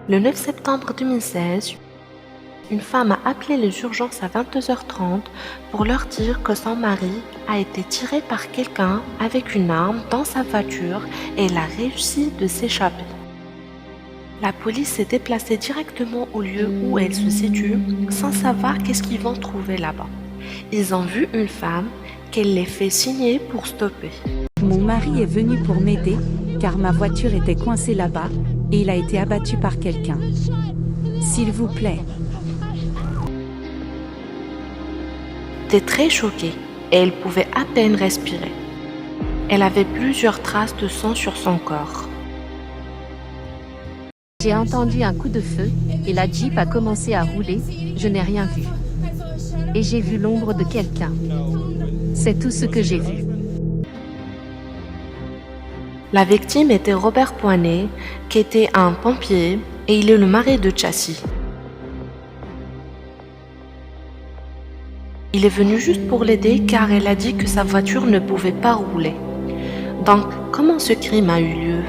Le 9 septembre 2016, une femme a appelé les urgences à 22h30 pour leur dire que son mari a été tiré par quelqu'un avec une arme dans sa voiture et il a réussi de s'échapper. La police s'est déplacée directement au lieu où elle se situe sans savoir qu'est-ce qu'ils vont trouver là-bas. Ils ont vu une femme qu'elle les fait signer pour stopper. Mon mari est venu pour m'aider, car ma voiture était coincée là-bas, et il a été abattu par quelqu'un. S'il vous plaît. Elle était très choquée et elle pouvait à peine respirer. Elle avait plusieurs traces de sang sur son corps. J'ai entendu un coup de feu et la Jeep a commencé à rouler, je n'ai rien vu. Et j'ai vu l'ombre de quelqu'un. C'est tout ce que j'ai vu. La victime était Robert Poinet, qui était un pompier, et il est le mari de Chassie. Il est venu juste pour l'aider car elle a dit que sa voiture ne pouvait pas rouler. Donc, comment ce crime a eu lieu?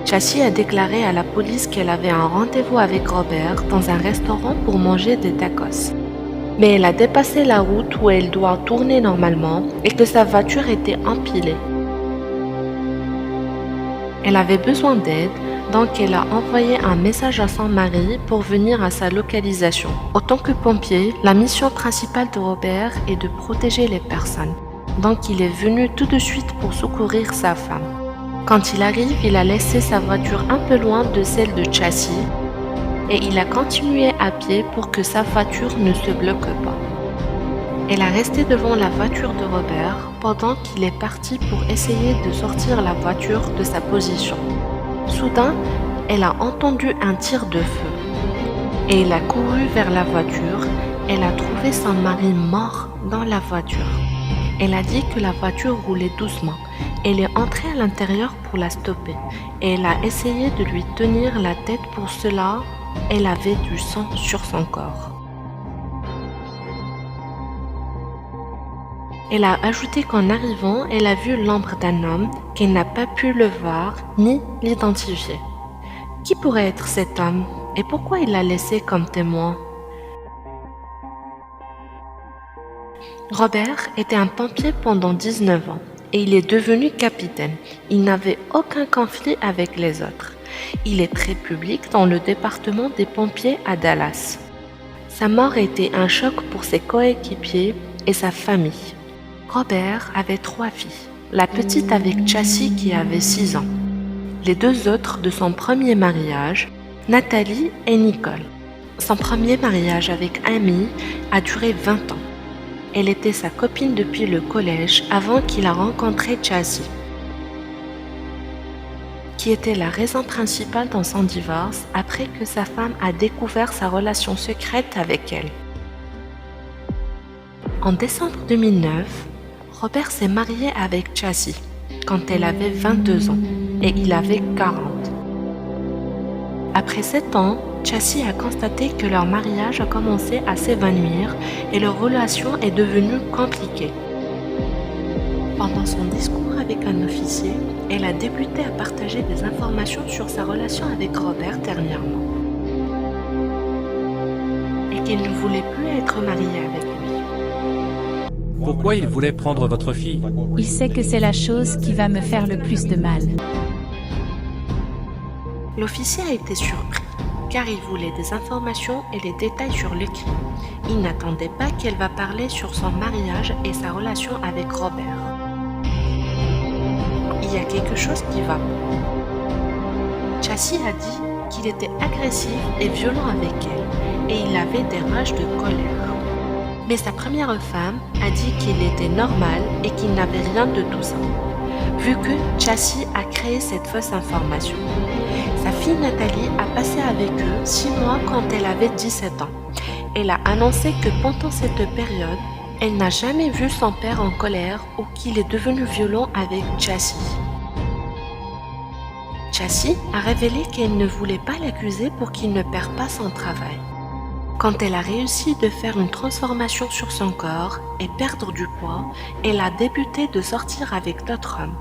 Chassie a déclaré à la police qu'elle avait un rendez-vous avec Robert dans un restaurant pour manger des tacos. Mais elle a dépassé la route où elle doit tourner normalement et que sa voiture était empilée. Elle avait besoin d'aide, donc elle a envoyé un message à son mari pour venir à sa localisation. En tant que pompier, la mission principale de Robert est de protéger les personnes. Donc il est venu tout de suite pour secourir sa femme. Quand il arrive, il a laissé sa voiture un peu loin de celle de Chassie et il a continué à pied pour que sa voiture ne se bloque pas. Elle a resté devant la voiture de Robert pendant qu'il est parti pour essayer de sortir la voiture de sa position. Soudain, elle a entendu un tir de feu et elle a couru vers la voiture. Elle a trouvé son mari mort dans la voiture. Elle a dit que la voiture roulait doucement. Elle est entrée à l'intérieur pour la stopper et elle a essayé de lui tenir la tête. Pour cela, elle avait du sang sur son corps. Elle a ajouté qu'en arrivant, elle a vu l'ombre d'un homme qu'elle n'a pas pu le voir ni l'identifier. Qui pourrait être cet homme et pourquoi il l'a laissé comme témoin? Robert était un pompier pendant 19 ans et il est devenu capitaine. Il n'avait aucun conflit avec les autres. Il est très public dans le département des pompiers à Dallas. Sa mort a été un choc pour ses coéquipiers et sa famille. Robert avait 3 filles, la petite avec Chassie qui avait 6 ans. Les 2 autres de son premier mariage, Nathalie et Nicole. Son premier mariage avec Amy a duré 20 ans. Elle était sa copine depuis le collège avant qu'il a rencontré Chassie, qui était la raison principale dans son divorce après que sa femme a découvert sa relation secrète avec elle. En décembre 2009, Robert s'est marié avec Chassie quand elle avait 22 ans et il avait 40. Après 7 ans, Chassie a constaté que leur mariage a commencé à s'évanouir et leur relation est devenue compliquée. Pendant son discours avec un officier, elle a débuté à partager des informations sur sa relation avec Robert dernièrement et qu'elle ne voulait plus être mariée avec lui. Pourquoi il voulait prendre votre fille? Il sait que c'est la chose qui va me faire le plus de mal. L'officier a été surpris car il voulait des informations et les détails sur le crime. Il n'attendait pas qu'elle va parler sur son mariage et sa relation avec Robert. Il y a quelque chose qui va pas. Chassie a dit qu'il était agressif et violent avec elle et il avait des rages de colère. Mais sa première femme a dit qu'il était normal et qu'il n'avait rien de tout ça, vu que Chassie a créé cette fausse information. Sa fille Nathalie a passé avec eux 6 mois quand elle avait 17 ans. Elle a annoncé que pendant cette période, elle n'a jamais vu son père en colère ou qu'il est devenu violent avec Chassie. Chassie a révélé qu'elle ne voulait pas l'accuser pour qu'il ne perde pas son travail. Quand elle a réussi de faire une transformation sur son corps et perdre du poids, elle a débuté de sortir avec d'autres hommes.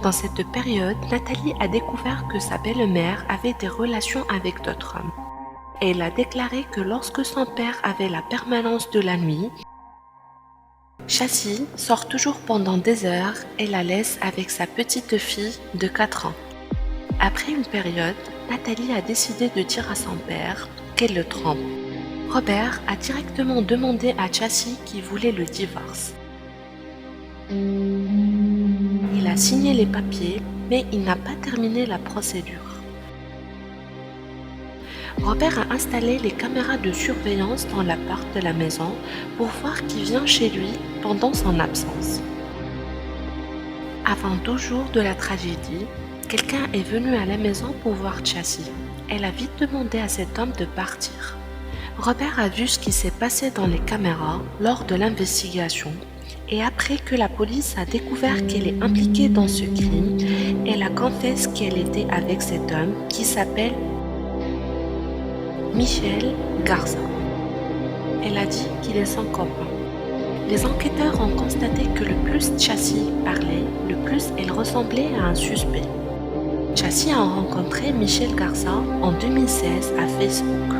Dans cette période, Nathalie a découvert que sa belle-mère avait des relations avec d'autres hommes. Elle a déclaré que lorsque son père avait la permanence de la nuit, Chassis sort toujours pendant des heures et la laisse avec sa petite fille de 4 ans. Après une période, Nathalie a décidé de dire à son père qu'elle le trompe. Robert a directement demandé à Chassis qui voulait le divorce. Il a signé les papiers, mais il n'a pas terminé la procédure. Robert a installé les caméras de surveillance dans l'appart de la maison pour voir qui vient chez lui pendant son absence. Avant 12 jours de la tragédie, quelqu'un est venu à la maison pour voir Chassis. Elle a vite demandé à cet homme de partir. Robert a vu ce qui s'est passé dans les caméras lors de l'investigation et après que la police a découvert qu'elle est impliquée dans ce crime, elle a confessé qu'elle était avec cet homme qui s'appelle Michel Garza. Elle a dit qu'il est son copain. Les enquêteurs ont constaté que le plus Chassis parlait, le plus elle ressemblait à un suspect. Chassis a rencontré Michel Garza en 2016 à Facebook.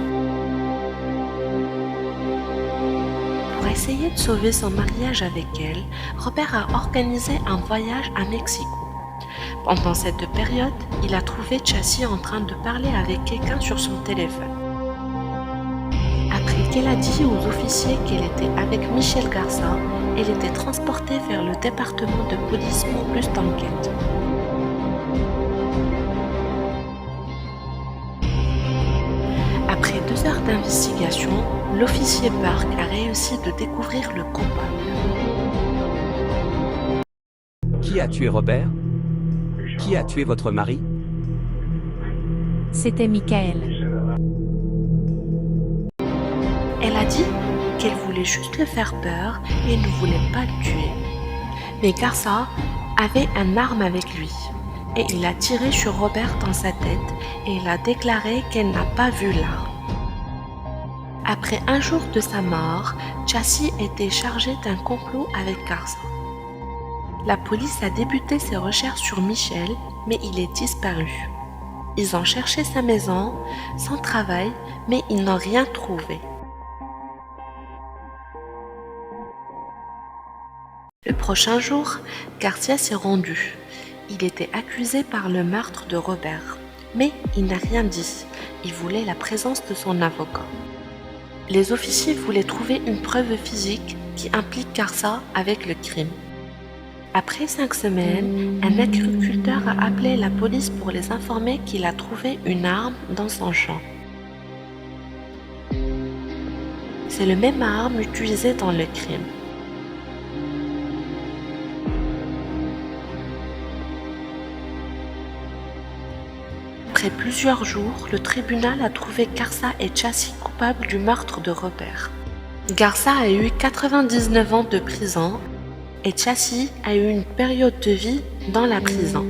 Pour essayer de sauver son mariage avec elle, Robert a organisé un voyage à Mexico. Pendant cette période, il a trouvé Chassis en train de parler avec quelqu'un sur son téléphone. Après qu'elle a dit aux officiers qu'elle était avec Michel Garza, elle était transportée vers le département de police pour plus d'enquête. Après 2 heures d'investigation, l'officier Park a réussi de découvrir le coupable. Qui a tué Robert? Qui a tué votre mari? C'était Michael. Elle a dit qu'elle voulait juste le faire peur et ne voulait pas le tuer. Mais Garza avait une arme avec lui et il a tiré sur Robert dans sa tête et il a déclaré qu'elle n'a pas vu l'arme. Après 1 jour de sa mort, Chassis était chargé d'un complot avec Garza. La police a débuté ses recherches sur Michel, mais il est disparu. Ils ont cherché sa maison, son travail, mais ils n'ont rien trouvé. Le prochain jour, Garcia s'est rendu. Il était accusé par le meurtre de Robert, mais il n'a rien dit. Il voulait la présence de son avocat. Les officiers voulaient trouver une preuve physique qui implique Garza avec le crime. Après 5 semaines, un agriculteur a appelé la police pour les informer qu'il a trouvé une arme dans son champ. C'est la même arme utilisée dans le crime. Après plusieurs jours, le tribunal a trouvé Garza et Chassis coupables du meurtre de Robert. Garza a eu 99 ans de prison et Chassis a eu une période de vie dans la prison.